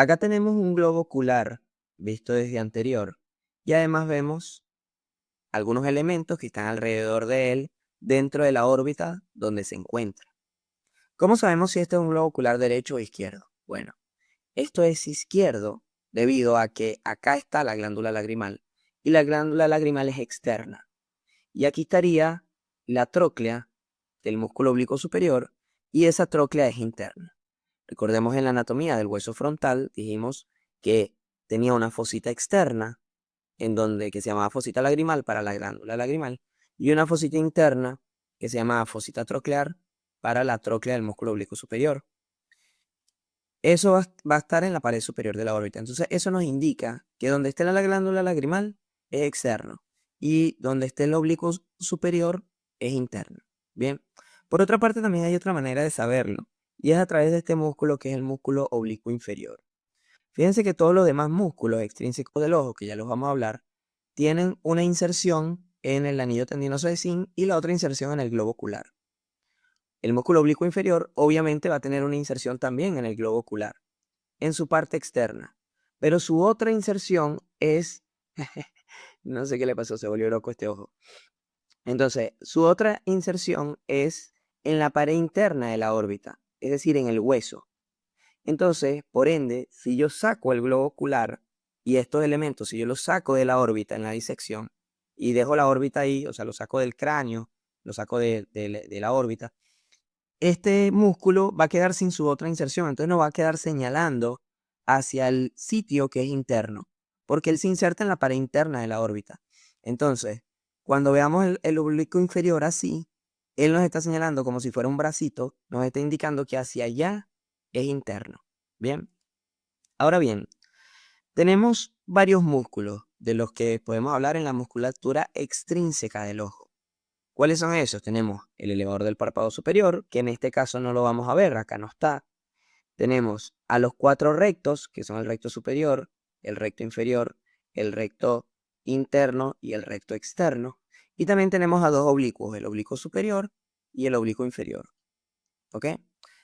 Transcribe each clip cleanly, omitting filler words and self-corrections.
Acá tenemos un globo ocular visto desde anterior y además vemos algunos elementos que están alrededor de él dentro de la órbita donde se encuentra. ¿Cómo sabemos si este es un globo ocular derecho o izquierdo? Bueno, esto es izquierdo debido a que acá está la glándula lagrimal y la glándula lagrimal es externa. Y aquí estaría la tróclea del músculo oblicuo superior y esa tróclea es interna. Recordemos en la anatomía del hueso frontal, dijimos que tenía una fosita externa que se llamaba fosita lagrimal para la glándula lagrimal y una fosita interna que se llamaba fosita troclear para la tróclea del músculo oblicuo superior. Eso va a estar en la pared superior de la órbita. Entonces, eso nos indica que donde esté la glándula lagrimal es externo y donde esté el oblicuo superior es interno. Bien. Por otra parte, también hay otra manera de saberlo y es a través de este músculo que es el músculo oblicuo inferior. Fíjense que todos los demás músculos extrínsecos del ojo, que ya los vamos a hablar, tienen una inserción en el anillo tendinoso de Zinc y la otra inserción en el globo ocular. El músculo oblicuo inferior obviamente va a tener una inserción también en el globo ocular, en su parte externa. Pero su otra inserción es, no sé qué le pasó, se volvió loco este ojo. Entonces, su otra inserción es en la pared interna de la órbita, es decir, en el hueso. Entonces, por ende, si yo saco el globo ocular y estos elementos, si yo los saco de la órbita en la disección y dejo la órbita ahí, o sea, lo saco del cráneo, lo saco de la órbita, este músculo va a quedar sin su otra inserción, entonces nos va a quedar señalando hacia el sitio que es interno, porque él se inserta en la pared interna de la órbita. Entonces, cuando veamos el oblicuo inferior así, él nos está señalando como si fuera un bracito, nos está indicando que hacia allá es interno. Bien, ahora bien, tenemos varios músculos de los que podemos hablar en la musculatura extrínseca del ojo. ¿Cuáles son esos? Tenemos el elevador del párpado superior, que en este caso no lo vamos a ver, acá no está. Tenemos a los cuatro rectos, que son el recto superior, el recto inferior, el recto interno y el recto externo. Y también tenemos a dos oblicuos, el oblicuo superior y el oblicuo inferior. ¿Ok?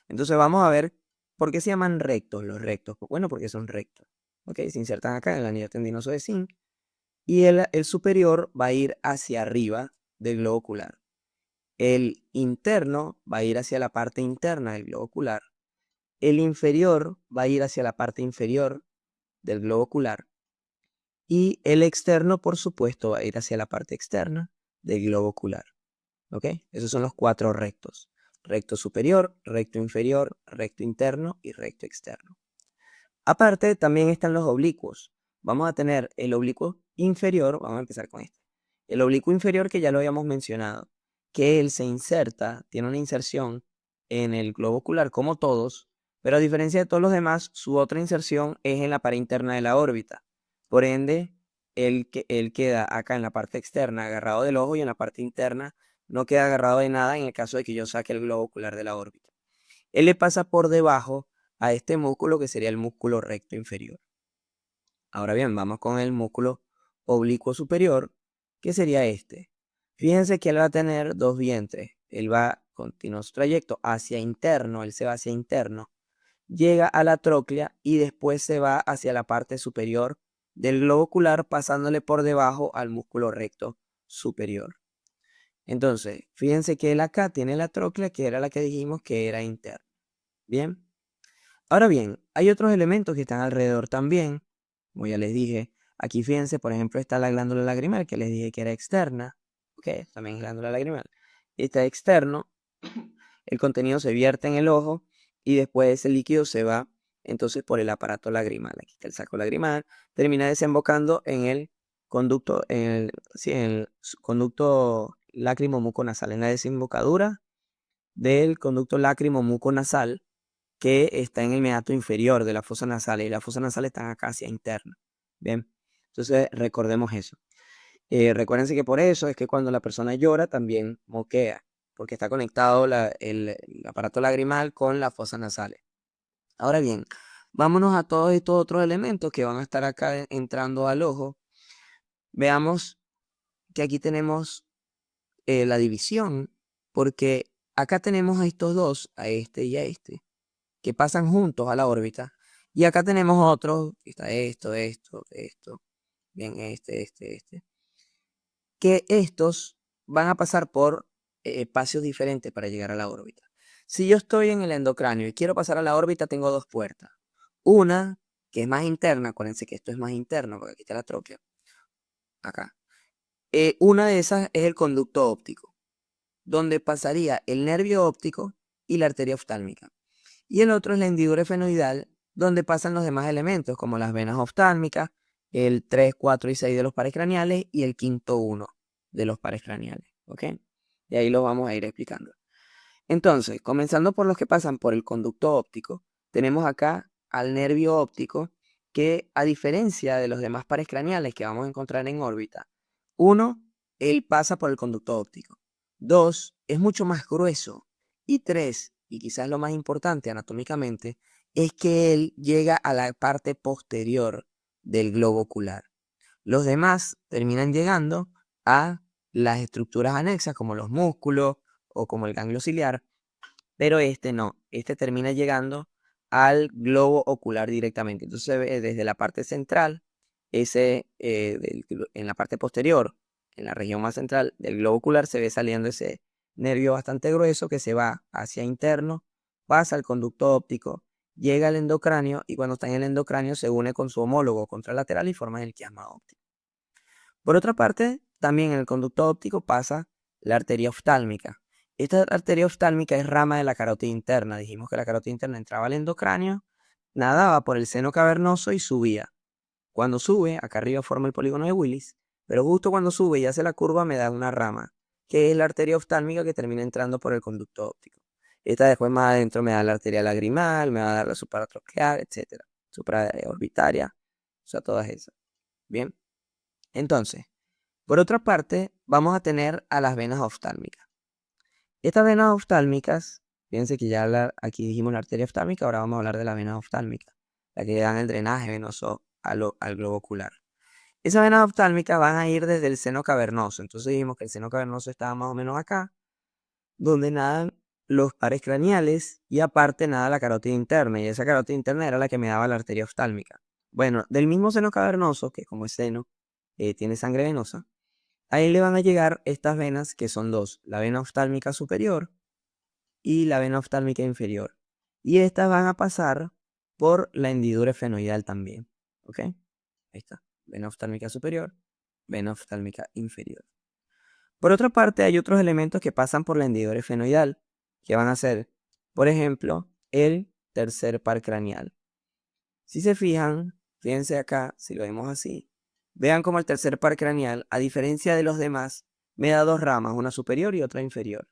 Entonces vamos a ver por qué se llaman rectos los rectos. Pues bueno, porque son rectos. ¿Ok? Se insertan acá en el anillo tendinoso de Zinc. Y el superior va a ir hacia arriba del globo ocular. El interno va a ir hacia la parte interna del globo ocular. El inferior va a ir hacia la parte inferior del globo ocular. Y el externo, por supuesto, va a ir hacia la parte externa del globo ocular. ¿Ok? Esos son los cuatro rectos. Recto superior, recto inferior, recto interno y recto externo. Aparte, también están los oblicuos. Vamos a tener el oblicuo inferior, vamos a empezar con este. El oblicuo inferior que ya lo habíamos mencionado, que él se inserta, tiene una inserción en el globo ocular como todos, pero a diferencia de todos los demás, su otra inserción es en la pared interna de la órbita. Por ende, él queda acá en la parte externa agarrado del ojo y en la parte interna no queda agarrado de nada en el caso de que yo saque el globo ocular de la órbita. Él le pasa por debajo a este músculo que sería el músculo recto inferior. Ahora bien, vamos con el músculo oblicuo superior, que sería este. Fíjense que él va a tener dos vientres. Él va continuo su trayecto hacia interno, él se va hacia interno, llega a la tróclea y después se va hacia la parte superior del globo ocular, pasándole por debajo al músculo recto superior. Entonces, fíjense que él acá tiene la tróclea, que era la que dijimos que era interna. Bien. Ahora bien, hay otros elementos que están alrededor también, como ya les dije. Aquí fíjense, por ejemplo, está la glándula lagrimal, que les dije que era externa. Ok, también es glándula lagrimal. Está externo, el contenido se vierte en el ojo y después ese líquido se va entonces por el aparato lagrimal. Aquí está el saco lagrimal, termina desembocando en el conducto, en el conducto lácrimo-muconasal, en la desembocadura del conducto lácrimo-muconasal que está en el meato inferior de la fosa nasal y las fosas nasales están acá hacia interna. Bien, entonces recordemos eso. Recuérdense que por eso es que cuando la persona llora también moquea, porque está conectado el aparato lagrimal con las fosas nasales. Ahora bien, vámonos a todos estos otros elementos que van a estar acá entrando al ojo. Veamos que aquí tenemos la división, porque acá tenemos a estos dos, a este y a este, que pasan juntos a la órbita Y acá tenemos otros, está esto, bien, que estos van a pasar por espacios diferentes para llegar a la órbita. Si yo estoy en el endocráneo y quiero pasar a la órbita, tengo dos puertas. Una que es más interna, acuérdense que esto es más interno, porque aquí está la tróclea, acá. Una de esas es el conducto óptico, donde pasaría el nervio óptico y la arteria oftálmica. Y el otro es la hendidura efenoidal, donde pasan los demás elementos, como las venas oftálmicas, el 3, 4 y 6 de los pares craneales y el quinto 1 de los pares craneales. ¿Ok? Y ahí lo vamos a ir explicando. Entonces, comenzando por los que pasan por el conducto óptico, tenemos acá al nervio óptico que, a diferencia de los demás pares craneales que vamos a encontrar en órbita, uno, él pasa por el conducto óptico. Dos, es mucho más grueso. Y tres, y quizás lo más importante anatómicamente, es que él llega a la parte posterior del globo ocular. Los demás terminan llegando a las estructuras anexas como los músculos o como el ganglio ciliar, pero este no, este termina llegando al globo ocular directamente. Entonces se ve desde la parte central, en la parte posterior, en la región más central del globo ocular, se ve saliendo ese nervio bastante grueso que se va hacia interno, pasa al conducto óptico, llega al endocráneo y cuando está en el endocráneo se une con su homólogo contralateral y forma el quiasma óptico. Por otra parte, también en el conducto óptico pasa la arteria oftálmica. Esta arteria oftálmica es rama de la carótida interna. Dijimos que la carótida interna entraba al endocráneo, nadaba por el seno cavernoso y subía. Cuando sube, acá arriba forma el polígono de Willis, pero justo cuando sube y hace la curva me da una rama, que es la arteria oftálmica que termina entrando por el conducto óptico. Esta después más adentro me da la arteria lagrimal, me va a dar la supratroqueal, etc. Supraorbitaria, o sea, todas esas. Bien. Entonces, por otra parte, vamos a tener a las venas oftálmicas. Estas venas oftálmicas, fíjense que ya aquí dijimos la arteria oftálmica, ahora vamos a hablar de las venas oftálmicas, la que dan el drenaje venoso al globo ocular. Esas venas oftálmicas van a ir desde el seno cavernoso. Entonces dijimos que el seno cavernoso estaba más o menos acá, donde nadan los pares craneales y aparte nada la carótida interna. Y esa carótida interna era la que me daba la arteria oftálmica. Bueno, del mismo seno cavernoso, que como es seno, tiene sangre venosa, ahí le van a llegar estas venas que son dos, la vena oftálmica superior y la vena oftálmica inferior. Y estas van a pasar por la hendidura efenoidal también. ¿Ok? Ahí está. Vena oftálmica superior, vena oftálmica inferior. Por otra parte, hay otros elementos que pasan por la hendidura efenoidal, que van a ser, por ejemplo, el tercer par craneal. Si se fijan, fíjense acá, si lo vemos así, vean como el tercer par craneal, a diferencia de los demás, me da dos ramas, una superior y otra inferior.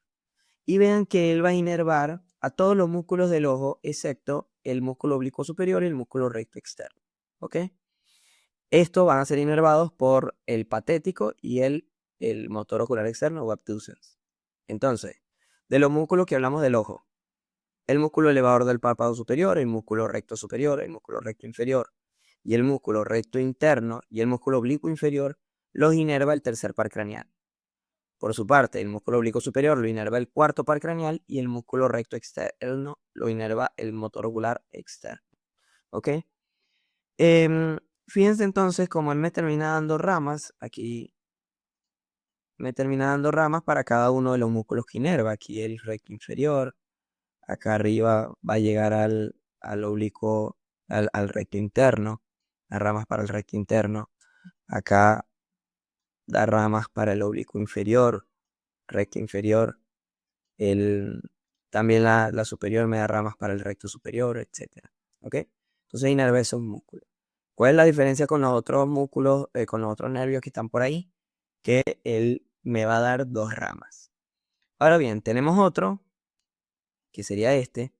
Y vean que él va a inervar a todos los músculos del ojo, excepto el músculo oblicuo superior y el músculo recto externo. ¿Ok? Estos van a ser inervados por el patético y el motor ocular externo o abducens. Entonces, de los músculos que hablamos del ojo, el músculo elevador del párpado superior, el músculo recto superior, el músculo recto inferior y el músculo recto interno y el músculo oblicuo inferior los inerva el tercer par craneal. Por su parte, el músculo oblicuo superior lo inerva el cuarto par craneal y el músculo recto externo lo inerva el motor ocular externo. ¿Ok? Fíjense entonces como él me termina dando ramas, aquí me termina dando ramas para cada uno de los músculos que inerva. Aquí el recto inferior, acá arriba va a llegar al oblicuo, al recto interno, las ramas para el recto interno. Acá da ramas para el oblicuo inferior, recto inferior. También la superior me da ramas para el recto superior, etc. ¿Ok? Entonces inerva esos músculos. ¿Cuál es la diferencia con los otros músculos, con los otros nervios que están por ahí? Que él me va a dar dos ramas. Ahora bien, tenemos otro, que sería este,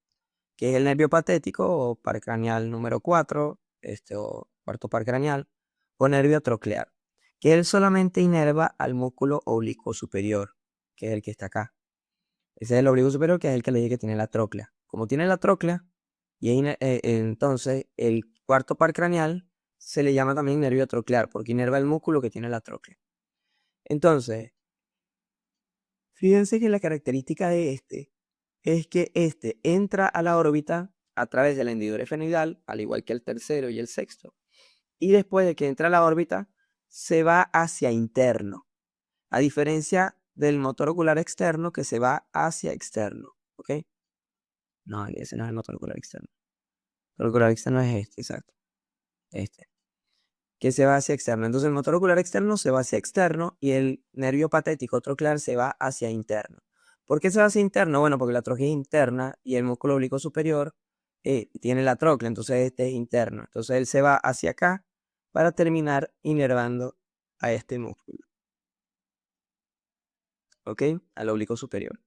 que es el nervio patético o par craneal número 4, o cuarto par craneal, o nervio troclear, que él solamente inerva al músculo oblicuo superior, que es el que está acá. Ese es el oblicuo superior, que es el que le dije que tiene la tróclea. Como tiene la tróclea, entonces el cuarto par craneal se le llama también nervio troclear, porque inerva el músculo que tiene la tróclea. Entonces, fíjense que la característica de este es que este entra a la órbita a través de la hendidura efenoidal, al igual que el tercero y el sexto. Y después de que entra a la órbita, se va hacia interno, a diferencia del motor ocular externo que se va hacia externo. ¿Ok? No, ese no es el motor ocular externo. El motor ocular externo es este, exacto. Este. Que se va hacia externo. Entonces el motor ocular externo se va hacia externo y el nervio patético troclear se va hacia interno. ¿Por qué se va hacia interno? Bueno, porque la trochlea es interna y el músculo oblicuo superior tiene la trochlea, entonces este es interno. Entonces él se va hacia acá para terminar inervando a este músculo. ¿Ok? Al oblicuo superior.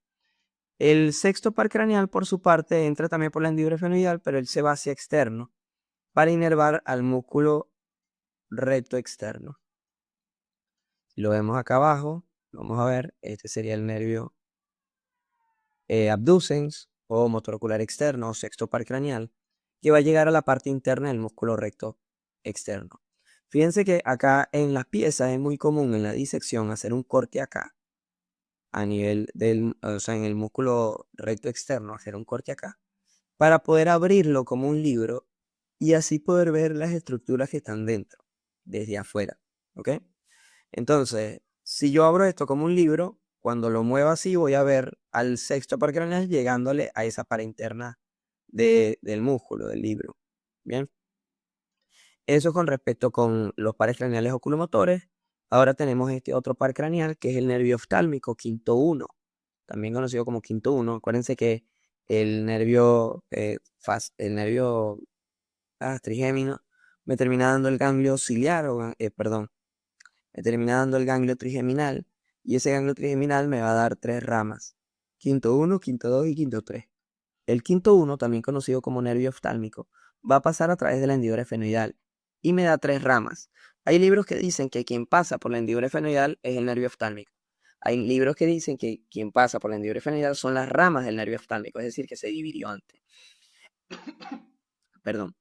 El sexto par craneal, por su parte, entra también por la hendidura efenoidal, pero él se va hacia externo para inervar al músculo recto externo. Si lo vemos acá abajo, vamos a ver, este sería el nervio abducens o motor ocular externo o sexto par craneal, que va a llegar a la parte interna del músculo recto externo. Fíjense que acá en las piezas es muy común en la disección hacer un corte acá, a nivel del, o sea, en el músculo recto externo, hacer un corte acá, para poder abrirlo como un libro y así poder ver las estructuras que están dentro, desde afuera. ¿Ok? Entonces, si yo abro esto como un libro, cuando lo muevo así voy a ver al sexto par craneal llegándole a esa pared interna del músculo, del libro. Bien. Eso con respecto con los pares craneales oculomotores. Ahora tenemos este otro par craneal que es el nervio oftálmico, quinto 1, también conocido como quinto 1. Acuérdense que el nervio, trigémino me termina dando el ganglio ciliar, perdón, me termina dando el ganglio trigeminal, y ese ganglio trigeminal me va a dar 3 ramas, quinto 1, quinto 2 y quinto 3. El quinto 1, también conocido como nervio oftálmico, va a pasar a través de la hendidura efenoidal y me da 3 ramas. Hay libros que dicen que quien pasa por la hendidura efenoidal es el nervio oftálmico. Hay libros que dicen que quien pasa por la hendidura efenoidal son las ramas del nervio oftálmico, es decir, que se dividió antes. Perdón.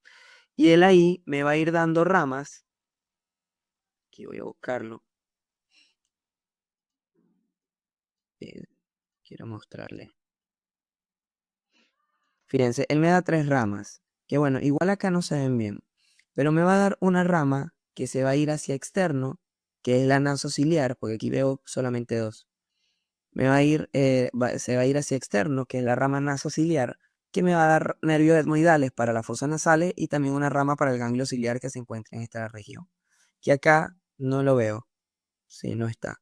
Y él ahí me va a ir dando ramas. Aquí voy a buscarlo. Quiero mostrarle. Fíjense, él me da 3 ramas, que bueno, igual acá no se ven bien, pero me va a dar una rama que se va a ir hacia externo, que es la nasociliar, porque aquí veo solamente 2. Me va a ir, se va a ir hacia externo, que es la rama nasociliar, que me va a dar nervios etmoidales para las fosas nasales y también una rama para el ganglio ciliar que se encuentra en esta región. Que acá no lo veo, sí, no está.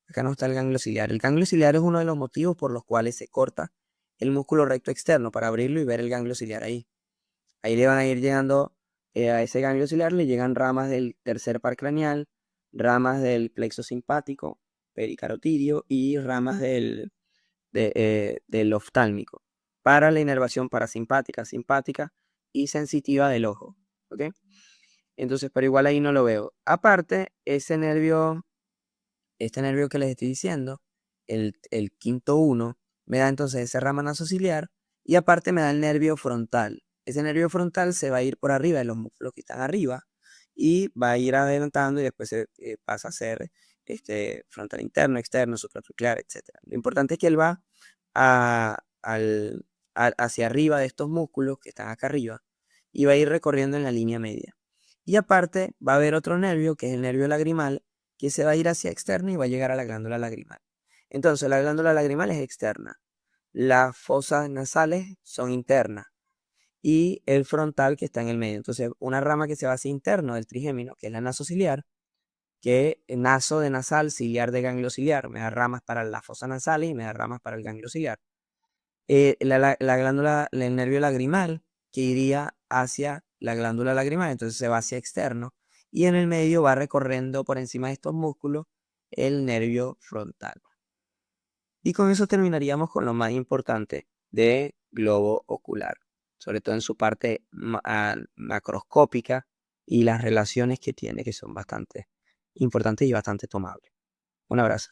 Acá no está el ganglio ciliar. El ganglio ciliar es uno de los motivos por los cuales se corta el músculo recto externo para abrirlo y ver el ganglio ciliar ahí. Ahí le van a ir llegando a ese ganglio ciliar, le llegan ramas del tercer par craneal, ramas del plexo simpático, pericarotidio y ramas del oftálmico para la inervación parasimpática, simpática y sensitiva del ojo. ¿Ok? Entonces, pero igual ahí no lo veo. Aparte, este nervio que les estoy diciendo, el quinto 1, me da entonces esa rama nasociliar y aparte me da el nervio frontal. Ese nervio frontal se va a ir por arriba de los músculos que están arriba y va a ir adelantando y después se pasa a ser frontal interno, externo, supratronclear, etc. Lo importante es que él va hacia arriba de estos músculos que están acá arriba y va a ir recorriendo en la línea media. Y aparte va a haber otro nervio que es el nervio lagrimal que se va a ir hacia externo y va a llegar a la glándula lagrimal. Entonces, la glándula lagrimal es externa. Las fosas nasales son internas. Y el frontal que está en el medio. Entonces, una rama que se va hacia interno del trigémino, que es la nasociliar, que naso de nasal, ciliar de ganglio ciliar, me da ramas para las fosas nasales y me da ramas para el ganglio ciliar. La glándula, el nervio lagrimal, que iría hacia la glándula lagrimal, entonces se va hacia externo, y en el medio va recorriendo por encima de estos músculos el nervio frontal. Y con eso terminaríamos con lo más importante de globo ocular, sobre todo en su parte macroscópica y las relaciones que tiene, que son bastante importantes y bastante tomables. Un abrazo.